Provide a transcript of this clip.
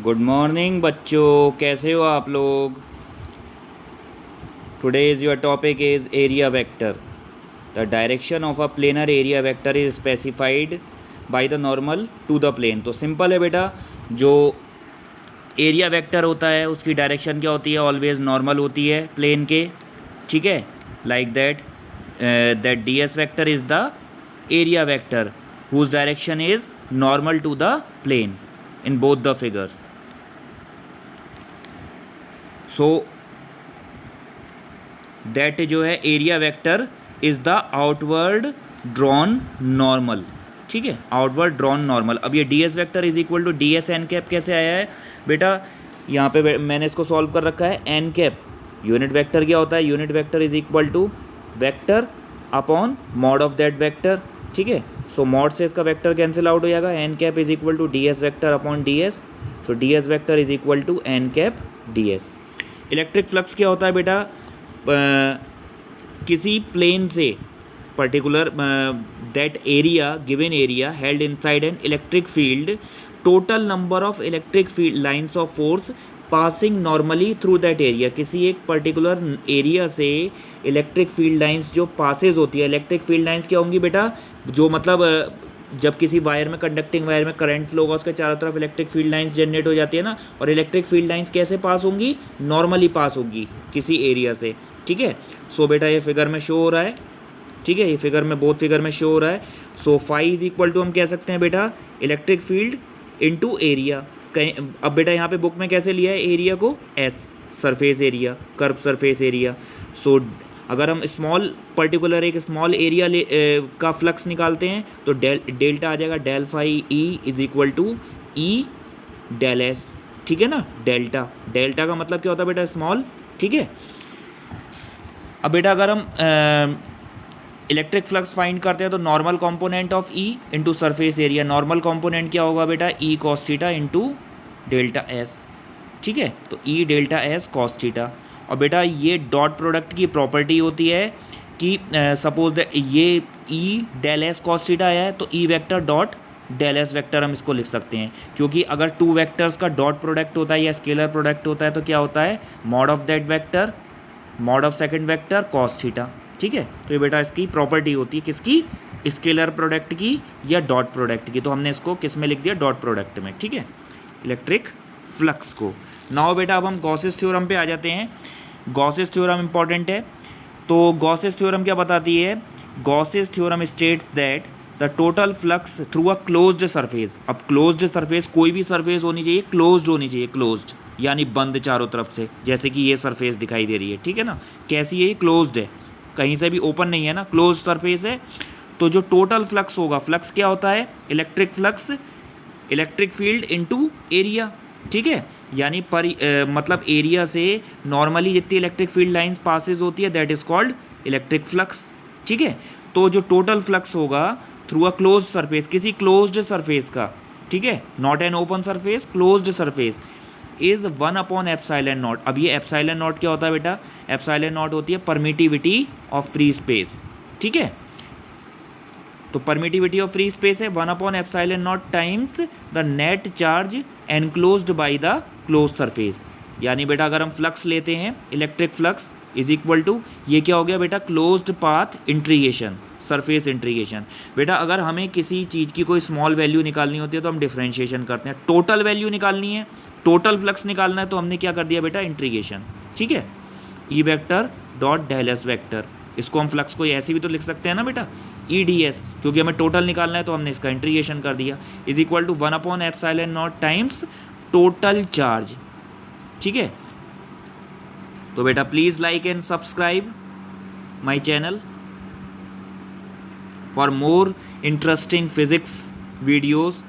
Good morning बच्चों, कैसे हो आप लोग। Today's your topic is area vector. The direction of a planar area vector is specified by the normal to the plane. तो simple है बेटा, जो एरिया वेक्टर होता है उसकी डायरेक्शन क्या होती है, ऑलवेज नॉर्मल होती है प्लेन के। ठीक है, like that D S vector is the area vector whose direction is normal to the plane in both the figures. So that जो है area vector is the outward drawn normal. ठीक है, outward drawn normal. अब ये D S vector is equal to D S N cap कैसे आया है बेटा, यहाँ पे मैंने इसको सॉल्व कर रखा है। एन कैप यूनिट वेक्टर क्या होता है, unit vector is equal to vector upon mod of that vector. ठीक है, सो मॉड से इसका वेक्टर कैंसिल आउट हो जाएगा। N cap is equal to D S vector upon D S. So D S vector is equal to N cap D S. Electric flux क्या होता है बेटा, किसी प्लेन से particular that area given area held inside an electric field, total number of electric field lines of force passing normally through that area. किसी एक particular area से electric field lines जो पासेज होती है, इलेक्ट्रिक फील्ड लाइंस क्या होंगी बेटा, जो मतलब जब किसी वायर में, कंडक्टिंग वायर में करंट फ्लो होगा, उसके चारों तरफ इलेक्ट्रिक फील्ड लाइंस जनरेट हो जाती है ना। और इलेक्ट्रिक फील्ड लाइंस कैसे पास होंगी, नॉर्मली पास होगी किसी एरिया से। ठीक है, सो बेटा ये फिगर में शो हो रहा है। ठीक है, ये फिगर में, बोथ फिगर में शो हो रहा है। So phi is equal to हम कह सकते हैं बेटा इलेक्ट्रिक फील्ड इनटू एरिया। कहीं अब बेटा यहाँ पे बुक में कैसे लिया है एरिया को, S surface area, curve surface area. So अगर हम स्मॉल पर्टिकुलर एक स्मॉल एरिया का फ्लक्स निकालते हैं तो डेल्टा आ जाएगा del phi E is equal to E del S. ठीक है ना, डेल्टा, डेल्टा का मतलब क्या होता है बेटा, स्मॉल। ठीक है, अब बेटा अगर हम इलेक्ट्रिक फ्लक्स फाइंड करते हैं तो normal component of E into surface area. Normal component क्या होगा बेटा, E cos theta into delta S. ठीक है, तो ई डेल्टा एस कॉस थीटा। और बेटा ये डॉट प्रोडक्ट की प्रॉपर्टी होती है कि सपोज दैट ये E del S cos theta आया है तो E vector dot del S vector हम इसको लिख सकते हैं, क्योंकि अगर टू वेक्टर्स का डॉट प्रोडक्ट होता है या स्केलर प्रोडक्ट होता है तो क्या होता है, mod of that vector mod of second vector cos theta. ठीक है, तो ये बेटा इसकी प्रॉपर्टी होती है किसकी, स्केलर प्रोडक्ट की या डॉट प्रोडक्ट की। तो हमने इसको किस में लिख दिया, डॉट प्रोडक्ट में। ठीक है, इलेक्ट्रिक फ्लक्स को। नाउ बेटा अब हम गॉसेस थ्योरम पे आ जाते हैं। गॉसेस थ्योरम इंपॉर्टेंट है। तो गॉसेस थ्योरम क्या बताती है, Gauss's theorem states that the total flux through a closed surface. अब क्लोज्ड सरफेस, कोई भी सरफेस होनी चाहिए क्लोज्ड होनी चाहिए, क्लोज्ड यानी बंद चारों तरफ से, जैसे कि ये सरफेस दिखाई दे रही है। ठीक है ना, कैसी है ये, क्लोज्ड है, कहीं से भी ओपन नहीं है ना, क्लोज सरफेस है। तो जो टोटल फ्लक्स होगा, फ्लक्स क्या होता है, electric flux, electric field into area. ठीक है, यानी मतलब एरिया से नॉर्मली जितनी इलेक्ट्रिक फील्ड लाइंस पासेज होती है that is called electric flux. ठीक है, तो जो टोटल फ्लक्स होगा थ्रू अ क्लोज सरफेस, किसी क्लोज्ड सरफेस का, ठीक है, not an open surface, closed surface, is 1 upon epsilon not. अब ये एप्सिलॉन नॉट क्या होता है बेटा, एप्सिलॉन नॉट होती है परमिटिविटी ऑफ फ्री स्पेस। ठीक है, तो परमिटिविटी ऑफ फ्री स्पेस है 1 upon epsilon naught times the net charge enclosed by the close surface. यानी बेटा अगर हम फ्लक्स लेते हैं, electric flux is equal to, ये क्या हो गया बेटा, closed path integration, surface integration. बेटा अगर हमें किसी चीज़ की कोई स्मॉल वैल्यू निकालनी होती है तो हम डिफरेंशिएशन करते हैं। टोटल वैल्यू निकालनी है, टोटल फ्लक्स निकालना है तो हमने क्या कर दिया बेटा, इंट्रीगेशन। ठीक है, E vector dot del S vector, इसको हम फ्लक्स को ऐसे भी तो लिख सकते हैं ना बेटा, ई डी एस, क्योंकि हमें टोटल निकालना है तो हमने इसका इंट्रीगेशन कर दिया, is equal to 1 upon epsilon naught times total charge. ठीक है, तो बेटा please like and subscribe my channel for more interesting physics videos.